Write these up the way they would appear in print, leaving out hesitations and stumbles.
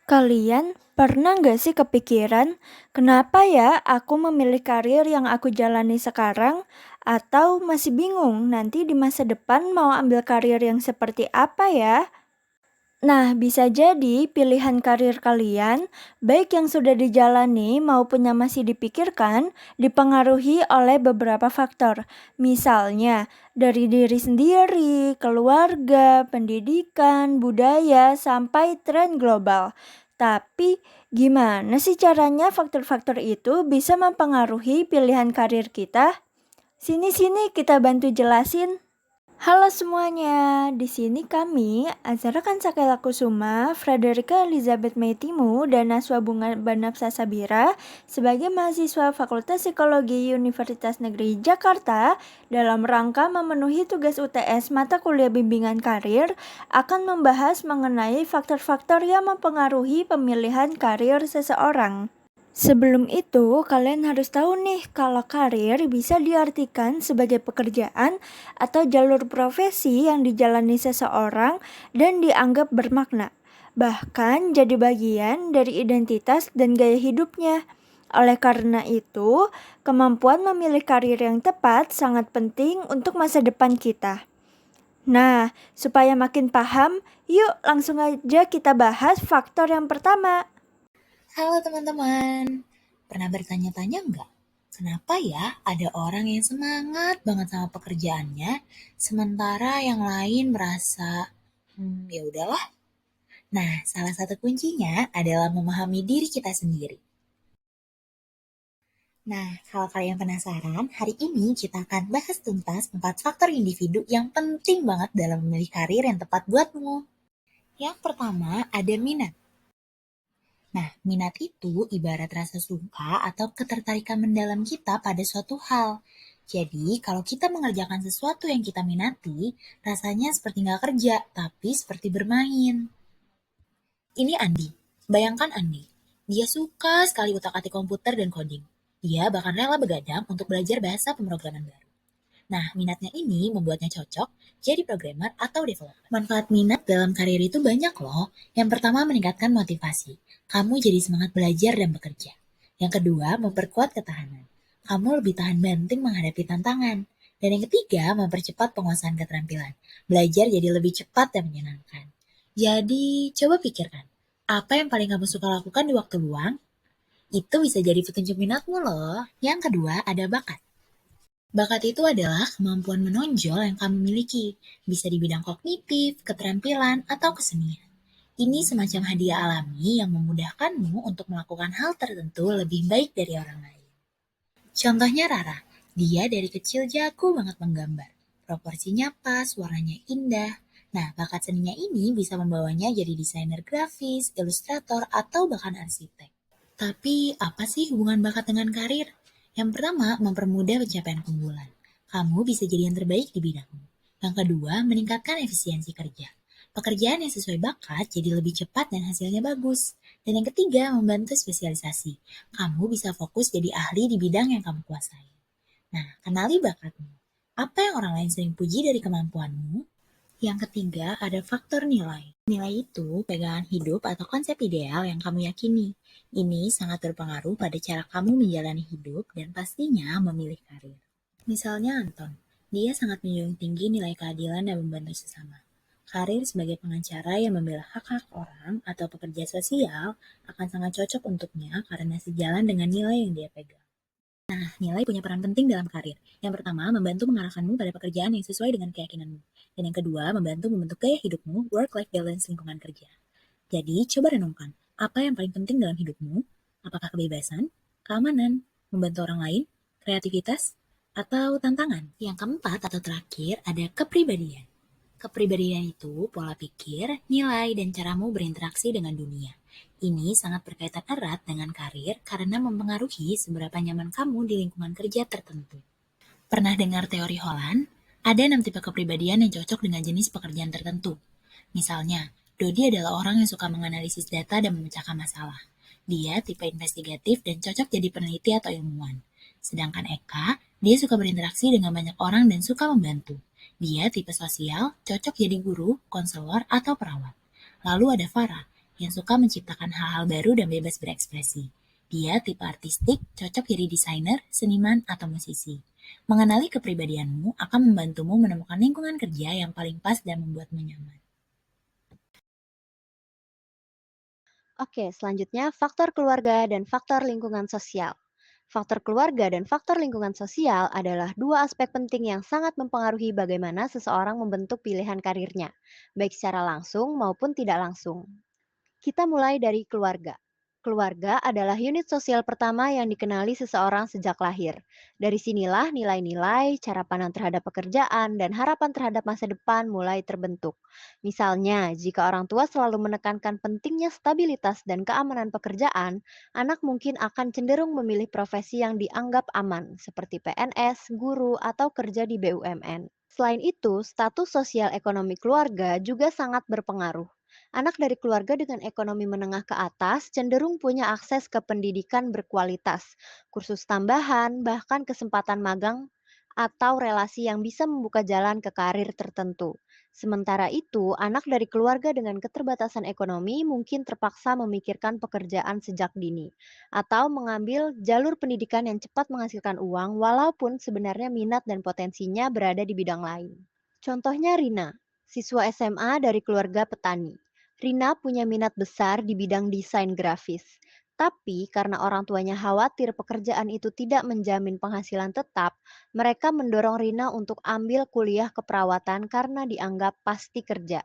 Kalian pernah nggak sih kepikiran, kenapa ya aku memilih karir yang aku jalani sekarang? Atau masih bingung nanti di masa depan mau ambil karir yang seperti apa ya? Nah, bisa jadi pilihan karir kalian, baik yang sudah dijalani maupun yang masih dipikirkan, dipengaruhi oleh beberapa faktor. Misalnya, dari diri sendiri, keluarga, pendidikan, budaya, sampai tren global. Tapi, gimana sih caranya faktor-faktor itu bisa mempengaruhi pilihan karir kita? Sini-sini kita bantu jelasin. Halo semuanya, di sini kami, Azara Kansakela Kusuma, Frederica Elizabeth Meitimu, dan Naswa Bunga Banapsa Sabira sebagai mahasiswa Fakultas Psikologi Universitas Negeri Jakarta dalam rangka memenuhi tugas UTS mata kuliah bimbingan karir akan membahas mengenai faktor-faktor yang mempengaruhi pemilihan karir seseorang. Sebelum itu, kalian harus tahu nih kalau karir bisa diartikan sebagai pekerjaan atau jalur profesi yang dijalani seseorang dan dianggap bermakna, bahkan jadi bagian dari identitas dan gaya hidupnya. Oleh karena itu, kemampuan memilih karir yang tepat sangat penting untuk masa depan kita. Nah, supaya makin paham, yuk langsung aja kita bahas faktor yang pertama. Halo teman-teman, pernah bertanya-tanya nggak? Kenapa ya ada orang yang semangat banget sama pekerjaannya, sementara yang lain merasa, ya udahlah. Nah, salah satu kuncinya adalah memahami diri kita sendiri. Nah, kalau kalian penasaran, hari ini kita akan bahas tuntas 4 faktor individu yang penting banget dalam memilih karir yang tepat buatmu. Yang pertama, ada minat. Nah, minat itu ibarat rasa suka atau ketertarikan mendalam kita pada suatu hal. Jadi, kalau kita mengerjakan sesuatu yang kita minati, rasanya seperti nggak kerja, tapi seperti bermain. Ini Andi. Bayangkan Andi. Dia suka sekali utak-atik komputer dan coding. Dia bahkan rela begadang untuk belajar bahasa pemrograman baru. Nah, minatnya ini membuatnya cocok jadi programmer atau developer. Manfaat minat dalam karir itu banyak loh. Yang pertama, meningkatkan motivasi. Kamu jadi semangat belajar dan bekerja. Yang kedua, memperkuat ketahanan. Kamu lebih tahan banting menghadapi tantangan. Dan yang ketiga, mempercepat penguasaan keterampilan. Belajar jadi lebih cepat dan menyenangkan. Jadi, coba pikirkan. Apa yang paling kamu suka lakukan di waktu luang? Itu bisa jadi petunjuk minatmu loh. Yang kedua, ada bakat. Bakat itu adalah kemampuan menonjol yang kamu miliki, bisa di bidang kognitif, keterampilan, atau kesenian. Ini semacam hadiah alami yang memudahkanmu untuk melakukan hal tertentu lebih baik dari orang lain. Contohnya Rara, dia dari kecil jago banget menggambar. Proporsinya pas, warnanya indah. Nah, bakat seninya ini bisa membawanya jadi desainer grafis, ilustrator, atau bahkan arsitek. Tapi apa sih hubungan bakat dengan karir? Yang pertama, mempermudah pencapaian keunggulan. Kamu bisa jadi yang terbaik di bidangmu. Yang kedua, meningkatkan efisiensi kerja. Pekerjaan yang sesuai bakat jadi lebih cepat dan hasilnya bagus. Dan yang ketiga, membantu spesialisasi. Kamu bisa fokus jadi ahli di bidang yang kamu kuasai. Nah, kenali bakatmu. Apa yang orang lain sering puji dari kemampuanmu? Yang ketiga, ada faktor nilai. Nilai itu pegangan hidup atau konsep ideal yang kamu yakini. Ini sangat berpengaruh pada cara kamu menjalani hidup dan pastinya memilih karir. Misalnya Anton, dia sangat menjunjung tinggi nilai keadilan dan membantu sesama. Karir sebagai pengacara yang membela hak-hak orang atau pekerja sosial akan sangat cocok untuknya karena sejalan dengan nilai yang dia pegang. Nah, nilai punya peran penting dalam karir. Yang pertama, membantu mengarahkanmu pada pekerjaan yang sesuai dengan keyakinanmu. Dan yang kedua, membantu membentuk gaya hidupmu, work-life balance lingkungan kerja. Jadi, coba renungkan, apa yang paling penting dalam hidupmu? Apakah kebebasan, keamanan, membantu orang lain, kreativitas, atau tantangan? Yang keempat atau terakhir, ada kepribadian. Kepribadian itu pola pikir, nilai, dan caramu berinteraksi dengan dunia. Ini sangat berkaitan erat dengan karir karena mempengaruhi seberapa nyaman kamu di lingkungan kerja tertentu. Pernah dengar teori Holland? Ada 6 tipe kepribadian yang cocok dengan jenis pekerjaan tertentu. Misalnya, Dodi adalah orang yang suka menganalisis data dan memecahkan masalah. Dia tipe investigatif dan cocok jadi peneliti atau ilmuwan. Sedangkan Eka, dia suka berinteraksi dengan banyak orang dan suka membantu. Dia tipe sosial, cocok jadi guru, konselor, atau perawat. Lalu ada Farah. yang suka menciptakan hal-hal baru dan bebas berekspresi. Dia tipe artistik, cocok jadi desainer, seniman, atau musisi. Mengenali kepribadianmu akan membantumu menemukan lingkungan kerja yang paling pas dan membuatmu nyaman. Oke, selanjutnya faktor keluarga dan faktor lingkungan sosial. Faktor keluarga dan faktor lingkungan sosial adalah dua aspek penting yang sangat mempengaruhi bagaimana seseorang membentuk pilihan karirnya, baik secara langsung maupun tidak langsung. Kita mulai dari keluarga. Keluarga adalah unit sosial pertama yang dikenali seseorang sejak lahir. Dari sinilah nilai-nilai, cara pandang terhadap pekerjaan, dan harapan terhadap masa depan mulai terbentuk. Misalnya, jika orang tua selalu menekankan pentingnya stabilitas dan keamanan pekerjaan, anak mungkin akan cenderung memilih profesi yang dianggap aman, seperti PNS, guru, atau kerja di BUMN. Selain itu, status sosial ekonomi keluarga juga sangat berpengaruh. Anak dari keluarga dengan ekonomi menengah ke atas cenderung punya akses ke pendidikan berkualitas, kursus tambahan, bahkan kesempatan magang atau relasi yang bisa membuka jalan ke karir tertentu. Sementara itu, anak dari keluarga dengan keterbatasan ekonomi mungkin terpaksa memikirkan pekerjaan sejak dini atau mengambil jalur pendidikan yang cepat menghasilkan uang walaupun sebenarnya minat dan potensinya berada di bidang lain. Contohnya Rina, siswa SMA dari keluarga petani. Rina punya minat besar di bidang desain grafis. Tapi karena orang tuanya khawatir pekerjaan itu tidak menjamin penghasilan tetap, mereka mendorong Rina untuk ambil kuliah keperawatan karena dianggap pasti kerja.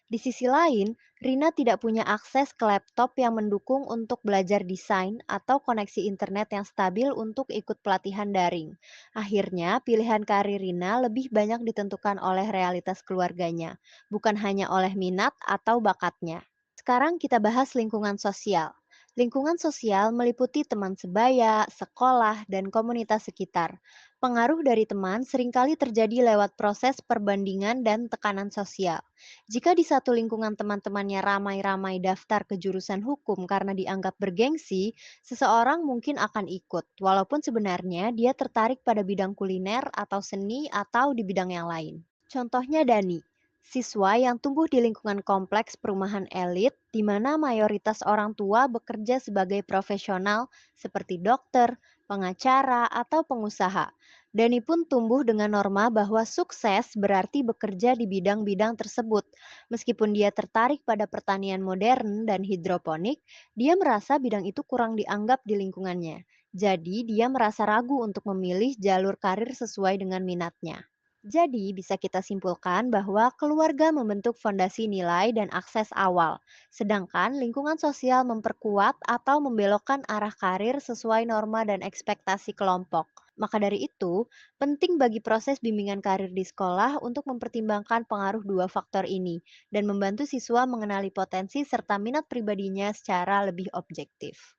Di sisi lain, Rina tidak punya akses ke laptop yang mendukung untuk belajar desain atau koneksi internet yang stabil untuk ikut pelatihan daring. Akhirnya, pilihan karir Rina lebih banyak ditentukan oleh realitas keluarganya, bukan hanya oleh minat atau bakatnya. Sekarang kita bahas lingkungan sosial. Lingkungan sosial meliputi teman sebaya, sekolah, dan komunitas sekitar. Pengaruh dari teman seringkali terjadi lewat proses perbandingan dan tekanan sosial. Jika di satu lingkungan teman-temannya ramai-ramai daftar ke jurusan hukum karena dianggap bergengsi, seseorang mungkin akan ikut, walaupun sebenarnya dia tertarik pada bidang kuliner atau seni atau di bidang yang lain. Contohnya Dani, siswa yang tumbuh di lingkungan kompleks perumahan elit di mana mayoritas orang tua bekerja sebagai profesional seperti dokter, pengacara, atau pengusaha. Dani pun tumbuh dengan norma bahwa sukses berarti bekerja di bidang-bidang tersebut. Meskipun dia tertarik pada pertanian modern dan hidroponik, dia merasa bidang itu kurang dianggap di lingkungannya. Jadi, dia merasa ragu untuk memilih jalur karir sesuai dengan minatnya. Jadi, bisa kita simpulkan bahwa keluarga membentuk fondasi nilai dan akses awal, sedangkan lingkungan sosial memperkuat atau membelokkan arah karir sesuai norma dan ekspektasi kelompok. Maka dari itu, penting bagi proses bimbingan karir di sekolah untuk mempertimbangkan pengaruh dua faktor ini dan membantu siswa mengenali potensi serta minat pribadinya secara lebih objektif.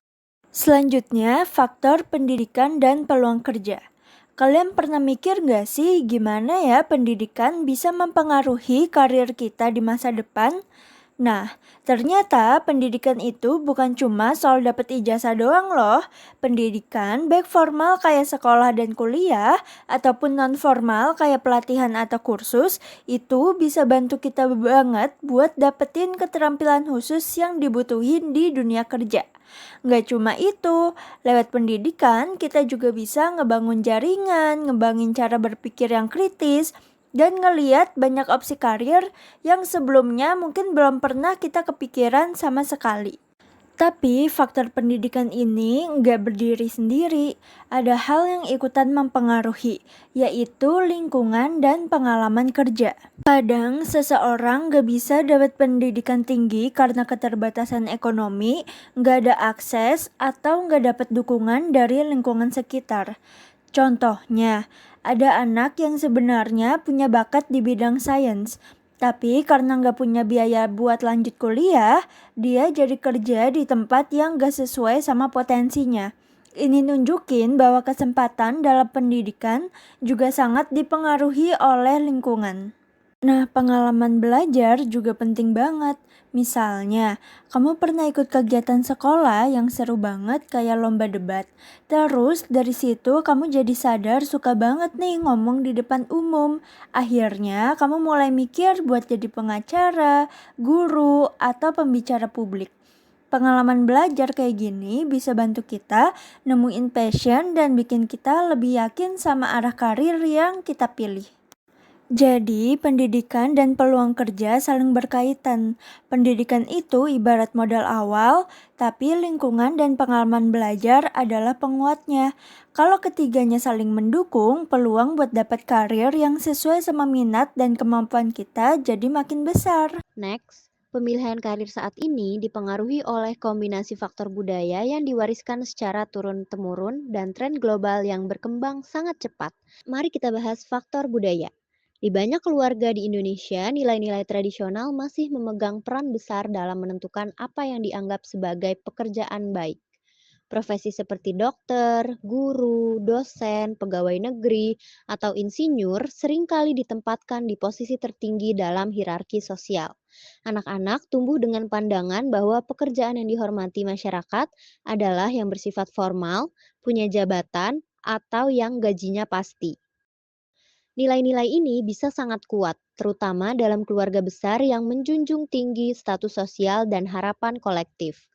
Selanjutnya, faktor pendidikan dan peluang kerja. Kalian pernah mikir nggak sih gimana ya pendidikan bisa mempengaruhi karir kita di masa depan? Nah, ternyata pendidikan itu bukan cuma soal dapet ijazah doang loh. Pendidikan baik formal kayak sekolah dan kuliah, ataupun non formal kayak pelatihan atau kursus, itu bisa bantu kita banget buat dapetin keterampilan khusus yang dibutuhin di dunia kerja. Nggak cuma itu, lewat pendidikan kita juga bisa ngebangun jaringan, ngebangun cara berpikir yang kritis, dan ngeliat banyak opsi karir yang sebelumnya mungkin belum pernah kita kepikiran sama sekali. Tapi faktor pendidikan ini nggak berdiri sendiri. Ada hal yang ikutan mempengaruhi, yaitu lingkungan dan pengalaman kerja. Kadang seseorang nggak bisa dapat pendidikan tinggi karena keterbatasan ekonomi, nggak ada akses, atau nggak dapat dukungan dari lingkungan sekitar. Contohnya, ada anak yang sebenarnya punya bakat di bidang sains, tapi karena nggak punya biaya buat lanjut kuliah, dia jadi kerja di tempat yang nggak sesuai sama potensinya. Ini nunjukin bahwa kesempatan dalam pendidikan juga sangat dipengaruhi oleh lingkungan. Nah, pengalaman belajar juga penting banget. Misalnya, kamu pernah ikut kegiatan sekolah yang seru banget kayak lomba debat. Terus dari situ kamu jadi sadar suka banget nih ngomong di depan umum. Akhirnya kamu mulai mikir buat jadi pengacara, guru, atau pembicara publik. Pengalaman belajar kayak gini bisa bantu kita nemuin passion dan bikin kita lebih yakin sama arah karir yang kita pilih. Jadi, pendidikan dan peluang kerja saling berkaitan. Pendidikan itu ibarat modal awal, tapi lingkungan dan pengalaman belajar adalah penguatnya. Kalau ketiganya saling mendukung, peluang buat dapat karir yang sesuai sama minat dan kemampuan kita jadi makin besar. Next, pemilihan karir saat ini dipengaruhi oleh kombinasi faktor budaya yang diwariskan secara turun-temurun dan tren global yang berkembang sangat cepat. Mari kita bahas faktor budaya. Di banyak keluarga di Indonesia, nilai-nilai tradisional masih memegang peran besar dalam menentukan apa yang dianggap sebagai pekerjaan baik. Profesi seperti dokter, guru, dosen, pegawai negeri, atau insinyur seringkali ditempatkan di posisi tertinggi dalam hierarki sosial. Anak-anak tumbuh dengan pandangan bahwa pekerjaan yang dihormati masyarakat adalah yang bersifat formal, punya jabatan, atau yang gajinya pasti. Nilai-nilai ini bisa sangat kuat, terutama dalam keluarga besar yang menjunjung tinggi status sosial dan harapan kolektif.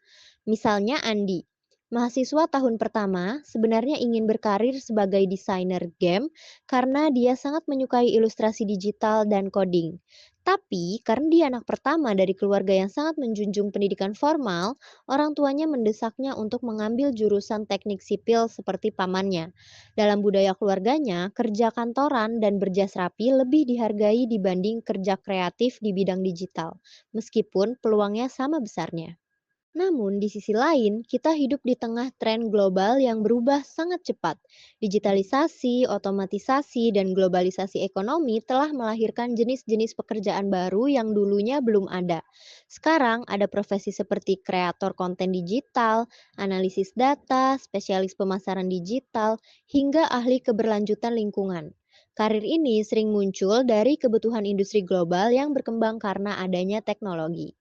Misalnya Andi, mahasiswa tahun pertama sebenarnya ingin berkarir sebagai desainer game karena dia sangat menyukai ilustrasi digital dan coding. Tapi karena dia anak pertama dari keluarga yang sangat menjunjung pendidikan formal, orang tuanya mendesaknya untuk mengambil jurusan teknik sipil seperti pamannya. Dalam budaya keluarganya, kerja kantoran dan berjas rapi lebih dihargai dibanding kerja kreatif di bidang digital, meskipun peluangnya sama besarnya. Namun, di sisi lain, kita hidup di tengah tren global yang berubah sangat cepat. Digitalisasi, otomatisasi, dan globalisasi ekonomi telah melahirkan jenis-jenis pekerjaan baru yang dulunya belum ada. Sekarang, ada profesi seperti kreator konten digital, analisis data, spesialis pemasaran digital, hingga ahli keberlanjutan lingkungan. Karir ini sering muncul dari kebutuhan industri global yang berkembang karena adanya teknologi.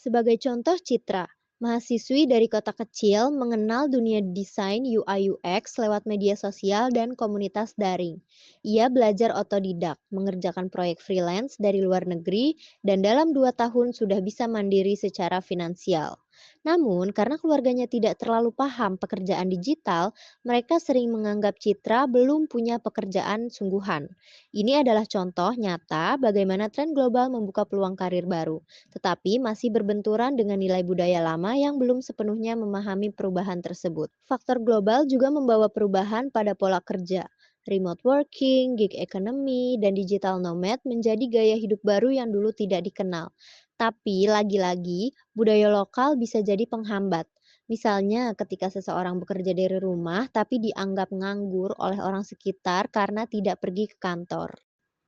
Sebagai contoh citra, mahasiswi dari kota kecil mengenal dunia desain UI/UX lewat media sosial dan komunitas daring. Ia belajar otodidak, mengerjakan proyek freelance dari luar negeri, dan dalam 2 tahun sudah bisa mandiri secara finansial. Namun, karena keluarganya tidak terlalu paham pekerjaan digital, mereka sering menganggap Citra belum punya pekerjaan sungguhan. Ini adalah contoh nyata bagaimana tren global membuka peluang karir baru tetapi masih berbenturan dengan nilai budaya lama yang belum sepenuhnya memahami perubahan tersebut. Faktor global juga membawa perubahan pada pola kerja. Remote working, gig economy, dan digital nomad menjadi gaya hidup baru yang dulu tidak dikenal. Tapi lagi-lagi, budaya lokal bisa jadi penghambat. Misalnya ketika seseorang bekerja dari rumah tapi dianggap nganggur oleh orang sekitar karena tidak pergi ke kantor.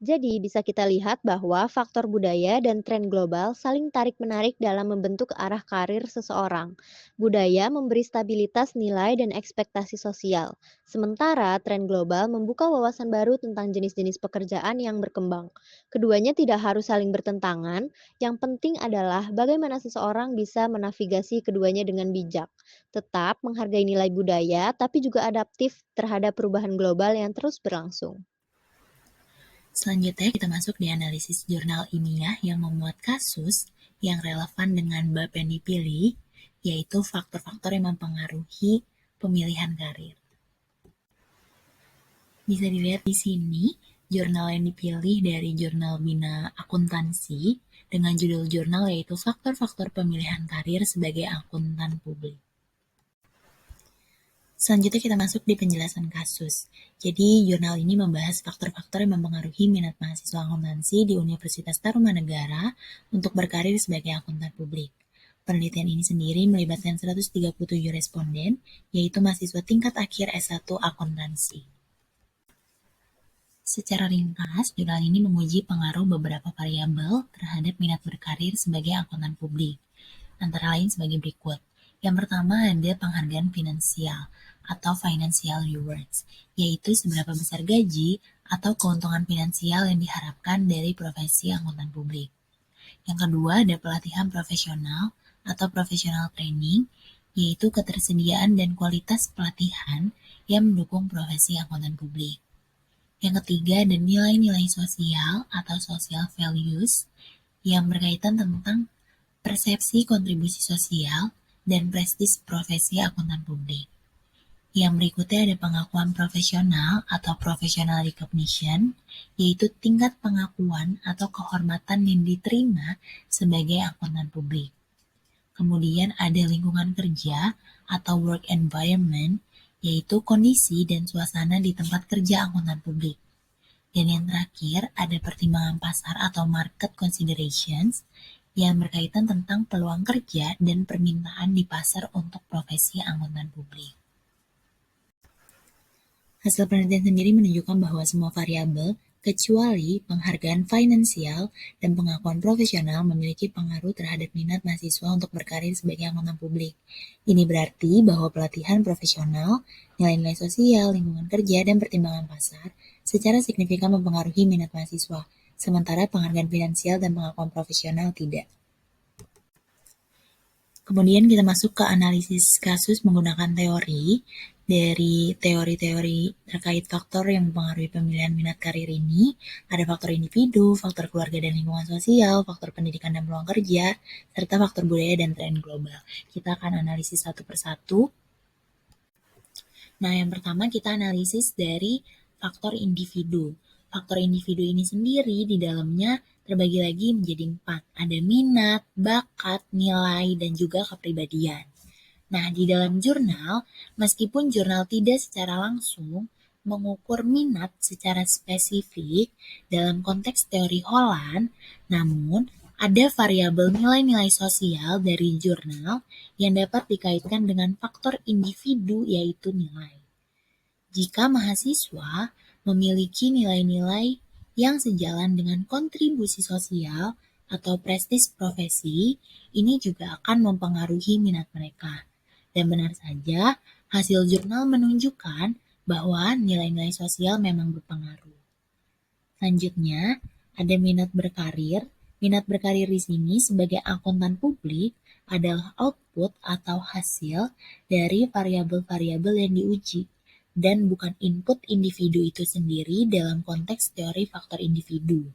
Jadi, bisa kita lihat bahwa faktor budaya dan tren global saling tarik-menarik dalam membentuk arah karir seseorang. Budaya memberi stabilitas nilai dan ekspektasi sosial, sementara tren global membuka wawasan baru tentang jenis-jenis pekerjaan yang berkembang. Keduanya tidak harus saling bertentangan, yang penting adalah bagaimana seseorang bisa menavigasi keduanya dengan bijak. Tetap menghargai nilai budaya, tapi juga adaptif terhadap perubahan global yang terus berlangsung. Selanjutnya kita masuk di analisis jurnal ilmiah yang memuat kasus yang relevan dengan bab yang dipilih, yaitu faktor-faktor yang mempengaruhi pemilihan karir. Bisa dilihat di sini, jurnal yang dipilih dari Jurnal Bina Akuntansi dengan judul jurnal yaitu Faktor-faktor Pemilihan Karir sebagai Akuntan Publik. Selanjutnya kita masuk di penjelasan kasus. Jadi, jurnal ini membahas faktor-faktor yang mempengaruhi minat mahasiswa akuntansi di Universitas Tarumanegara untuk berkarir sebagai akuntan publik. Penelitian ini sendiri melibatkan 137 responden, yaitu mahasiswa tingkat akhir S1 akuntansi. Secara ringkas, jurnal ini menguji pengaruh beberapa variabel terhadap minat berkarir sebagai akuntan publik, antara lain sebagai berikut. Yang pertama ada penghargaan finansial atau financial rewards, yaitu seberapa besar gaji atau keuntungan finansial yang diharapkan dari profesi akuntan publik. Yang kedua ada pelatihan profesional atau professional training, yaitu ketersediaan dan kualitas pelatihan yang mendukung profesi akuntan publik. Yang ketiga ada nilai-nilai sosial atau social values yang berkaitan tentang persepsi kontribusi sosial, dan prestis profesi akuntan publik. Yang berikutnya ada pengakuan profesional atau professional recognition, yaitu tingkat pengakuan atau kehormatan yang diterima sebagai akuntan publik. Kemudian ada lingkungan kerja atau work environment, yaitu kondisi dan suasana di tempat kerja akuntan publik. Dan yang terakhir ada pertimbangan pasar atau market considerations yang berkaitan tentang peluang kerja dan permintaan di pasar untuk profesi akuntan publik. Hasil penelitian sendiri menunjukkan bahwa semua variabel, kecuali penghargaan finansial dan pengakuan profesional memiliki pengaruh terhadap minat mahasiswa untuk berkarir sebagai akuntan publik. Ini berarti bahwa pelatihan profesional, nilai-nilai sosial, lingkungan kerja, dan pertimbangan pasar secara signifikan mempengaruhi minat mahasiswa, sementara penghargaan finansial dan pengakuan profesional tidak. Kemudian kita masuk ke analisis kasus menggunakan teori. Dari teori-teori terkait faktor yang mempengaruhi pemilihan minat karir ini, ada faktor individu, faktor keluarga dan lingkungan sosial, faktor pendidikan dan peluang kerja, serta faktor budaya dan tren global. Kita akan analisis satu persatu. Nah, yang pertama kita analisis dari faktor individu. Faktor individu ini sendiri di dalamnya terbagi lagi menjadi 4. Ada minat, bakat, nilai, dan juga kepribadian. Nah, di dalam jurnal, meskipun jurnal tidak secara langsung mengukur minat secara spesifik dalam konteks teori Holland, namun ada variabel nilai-nilai sosial dari jurnal yang dapat dikaitkan dengan faktor individu yaitu nilai. Jika mahasiswa memiliki nilai-nilai yang sejalan dengan kontribusi sosial atau prestis profesi, ini juga akan mempengaruhi minat mereka. Dan benar saja, hasil jurnal menunjukkan bahwa nilai-nilai sosial memang berpengaruh. Selanjutnya, ada minat berkarir. Minat berkarir di sini sebagai akuntan publik adalah output atau hasil dari variabel-variabel yang diuji dan bukan input individu itu sendiri dalam konteks teori faktor individu.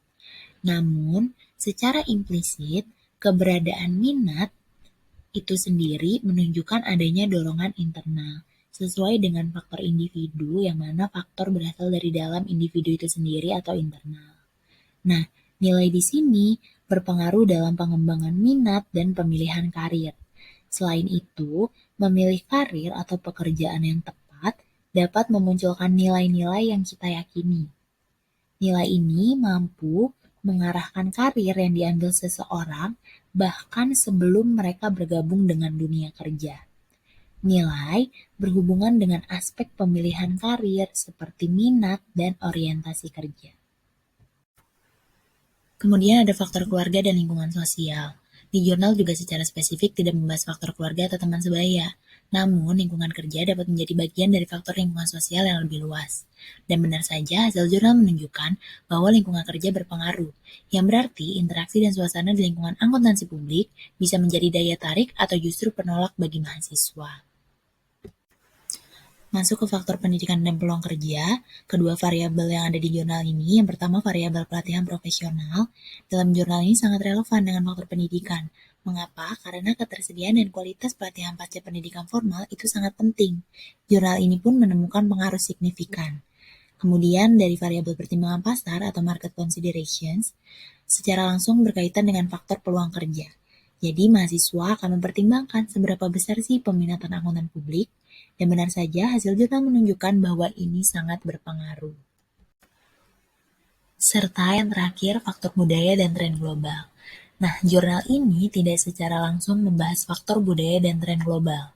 Namun, secara implisit, keberadaan minat itu sendiri menunjukkan adanya dorongan internal, sesuai dengan faktor individu yang mana faktor berasal dari dalam individu itu sendiri atau internal. Nah, nilai di sini berpengaruh dalam pengembangan minat dan pemilihan karir. Selain itu, memilih karir atau pekerjaan yang tepat dapat memunculkan nilai-nilai yang kita yakini. Nilai ini mampu mengarahkan karir yang diambil seseorang bahkan sebelum mereka bergabung dengan dunia kerja. Nilai berhubungan dengan aspek pemilihan karir seperti minat dan orientasi kerja. Kemudian ada faktor keluarga dan lingkungan sosial. Di jurnal juga secara spesifik tidak membahas faktor keluarga atau teman sebaya. Namun, lingkungan kerja dapat menjadi bagian dari faktor lingkungan sosial yang lebih luas. Dan benar saja, hasil jurnal menunjukkan bahwa lingkungan kerja berpengaruh, yang berarti interaksi dan suasana di lingkungan akuntansi publik bisa menjadi daya tarik atau justru penolak bagi mahasiswa. Masuk ke faktor pendidikan dan peluang kerja, kedua variabel yang ada di jurnal ini, yang pertama variabel pelatihan profesional, dalam jurnal ini sangat relevan dengan faktor pendidikan. Mengapa? Karena ketersediaan dan kualitas pelatihan pasca pendidikan formal itu sangat penting. Jurnal ini pun menemukan pengaruh signifikan. Kemudian dari variabel pertimbangan pasar atau market considerations, secara langsung berkaitan dengan faktor peluang kerja. Jadi mahasiswa akan mempertimbangkan seberapa besar sih peminatan akuntan publik, dan benar saja hasil jurnal menunjukkan bahwa ini sangat berpengaruh. Serta yang terakhir faktor budaya dan tren global. Nah, jurnal ini tidak secara langsung membahas faktor budaya dan tren global.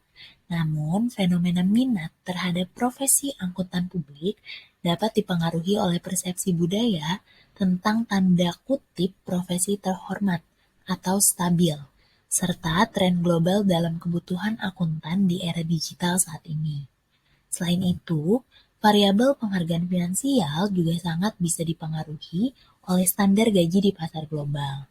Namun, fenomena minat terhadap profesi akuntan publik dapat dipengaruhi oleh persepsi budaya tentang tanda kutip profesi terhormat atau stabil, serta tren global dalam kebutuhan akuntan di era digital saat ini. Selain itu, variabel penghargaan finansial juga sangat bisa dipengaruhi oleh standar gaji di pasar global.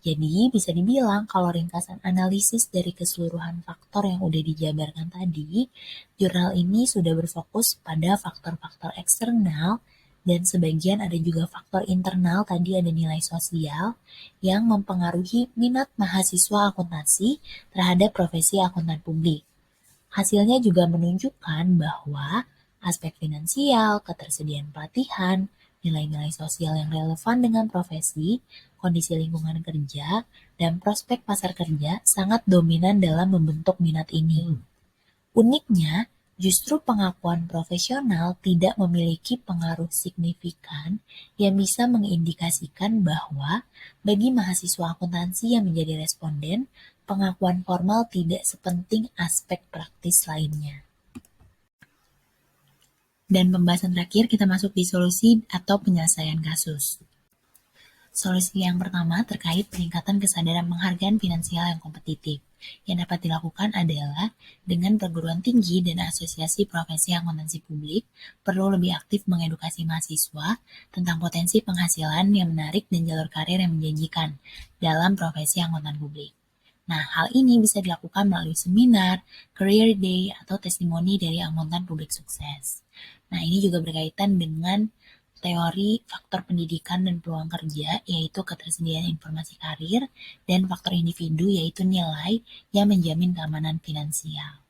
Jadi, bisa dibilang kalau ringkasan analisis dari keseluruhan faktor yang udah dijabarkan tadi, jurnal ini sudah berfokus pada faktor-faktor eksternal Dan sebagian ada juga faktor internal, tadi ada nilai sosial yang mempengaruhi minat mahasiswa akuntansi terhadap profesi akuntan publik. Hasilnya juga menunjukkan bahwa aspek finansial, ketersediaan pelatihan, nilai-nilai sosial yang relevan dengan profesi, kondisi lingkungan kerja, dan prospek pasar kerja sangat dominan dalam membentuk minat ini. Uniknya, justru pengakuan profesional tidak memiliki pengaruh signifikan yang bisa mengindikasikan bahwa bagi mahasiswa akuntansi yang menjadi responden, pengakuan formal tidak sepenting aspek praktis lainnya. Dan pembahasan terakhir kita masuk di solusi atau penyelesaian kasus. Solusi yang pertama terkait peningkatan kesadaran penghargaan finansial yang kompetitif. Yang dapat dilakukan adalah dengan perguruan tinggi dan asosiasi profesi akuntansi publik perlu lebih aktif mengedukasi mahasiswa tentang potensi penghasilan yang menarik dan jalur karir yang menjanjikan dalam profesi akuntan publik. Nah, hal ini bisa dilakukan melalui seminar, career day, atau testimoni dari akuntan publik sukses. Nah, ini juga berkaitan dengan teori faktor pendidikan dan peluang kerja, yaitu ketersediaan informasi karir, dan faktor individu, yaitu nilai yang menjamin keamanan finansial.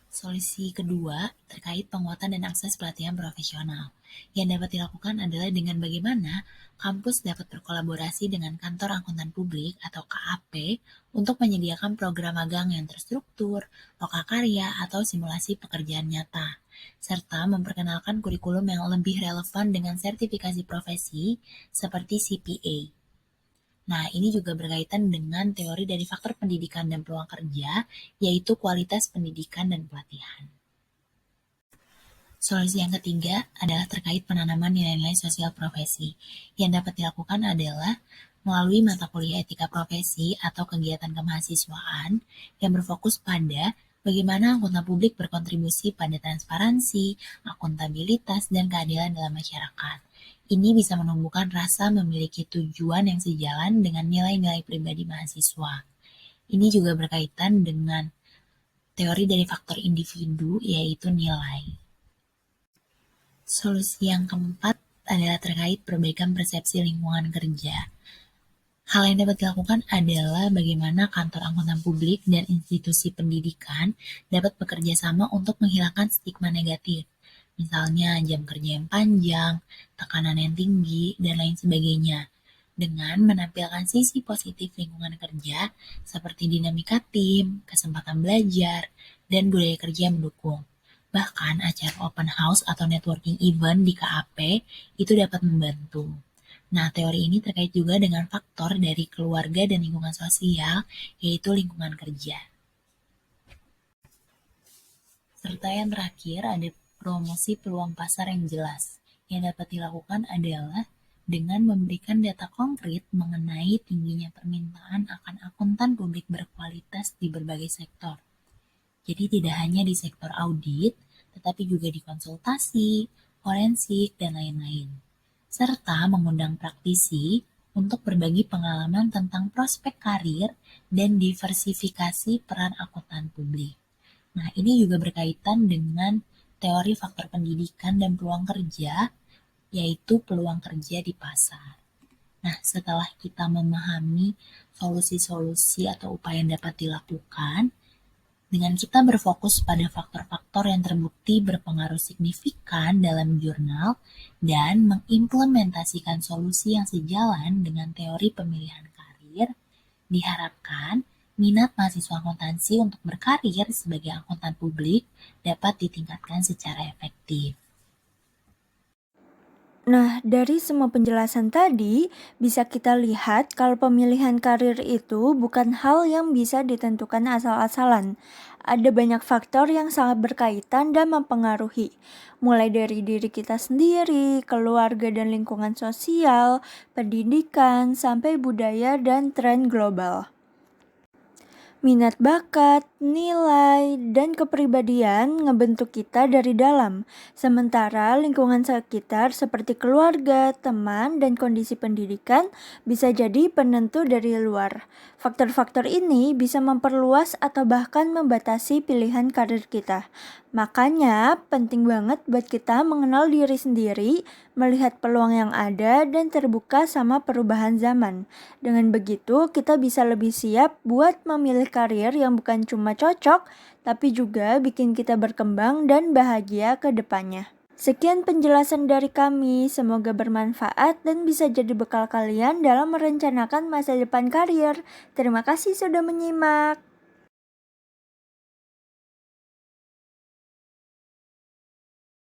Solusi kedua terkait penguatan dan akses pelatihan profesional. Yang dapat dilakukan adalah dengan bagaimana kampus dapat berkolaborasi dengan kantor akuntan publik atau KAP untuk menyediakan program magang yang terstruktur, lokakarya, atau simulasi pekerjaan nyata, serta memperkenalkan kurikulum yang lebih relevan dengan sertifikasi profesi seperti CPA. Nah, ini juga berkaitan dengan teori dari faktor pendidikan dan peluang kerja, yaitu kualitas pendidikan dan pelatihan. Solusi yang ketiga adalah terkait penanaman nilai-nilai sosial profesi. Yang dapat dilakukan adalah melalui mata kuliah etika profesi atau kegiatan kemahasiswaan yang berfokus pada bagaimana akuntan publik berkontribusi pada transparansi, akuntabilitas, dan keadilan dalam masyarakat. Ini bisa menumbuhkan rasa memiliki tujuan yang sejalan dengan nilai-nilai pribadi mahasiswa. Ini juga berkaitan dengan teori dari faktor individu, yaitu nilai. Solusi yang keempat adalah terkait perbaikan persepsi lingkungan kerja. Hal yang dapat dilakukan adalah bagaimana kantor akuntan publik dan institusi pendidikan dapat bekerja sama untuk menghilangkan stigma negatif. Misalnya jam kerja yang panjang, tekanan yang tinggi, dan lain sebagainya. Dengan menampilkan sisi positif lingkungan kerja seperti dinamika tim, kesempatan belajar, dan budaya kerja yang mendukung. Bahkan acara open house atau networking event di KAP itu dapat membantu. Nah, teori ini terkait juga dengan faktor dari keluarga dan lingkungan sosial, yaitu lingkungan kerja. Serta yang terakhir ada promosi peluang pasar yang jelas. Yang dapat dilakukan adalah dengan memberikan data konkret mengenai tingginya permintaan akan akuntan publik berkualitas di berbagai sektor. Jadi tidak hanya di sektor audit, tetapi juga di konsultasi, forensik, dan lain-lain. Serta mengundang praktisi untuk berbagi pengalaman tentang prospek karir dan diversifikasi peran akuntan publik. Nah, ini juga berkaitan dengan teori faktor pendidikan dan peluang kerja, yaitu peluang kerja di pasar. Nah, setelah kita memahami solusi-solusi atau upaya yang dapat dilakukan, dengan kita berfokus pada faktor-faktor yang terbukti berpengaruh signifikan dalam jurnal dan mengimplementasikan solusi yang sejalan dengan teori pemilihan karir, diharapkan minat mahasiswa akuntansi untuk berkarir sebagai akuntan publik dapat ditingkatkan secara efektif. Nah, dari semua penjelasan tadi, bisa kita lihat kalau pemilihan karir itu bukan hal yang bisa ditentukan asal-asalan. Ada banyak faktor yang sangat berkaitan dan mempengaruhi, mulai dari diri kita sendiri, keluarga dan lingkungan sosial, pendidikan, sampai budaya dan tren global. Minat bakat, nilai, dan kepribadian ngebentuk kita dari dalam, sementara lingkungan sekitar seperti keluarga, teman, dan kondisi pendidikan bisa jadi penentu dari luar. Faktor-faktor ini bisa memperluas atau bahkan membatasi pilihan karir kita. Makanya, penting banget buat kita mengenal diri sendiri, melihat peluang yang ada, dan terbuka sama perubahan zaman. Dengan begitu, kita bisa lebih siap buat memilih karir yang bukan cuma cocok, tapi juga bikin kita berkembang dan bahagia ke depannya. Sekian penjelasan dari kami, semoga bermanfaat dan bisa jadi bekal kalian dalam merencanakan masa depan karir. Terima kasih sudah menyimak.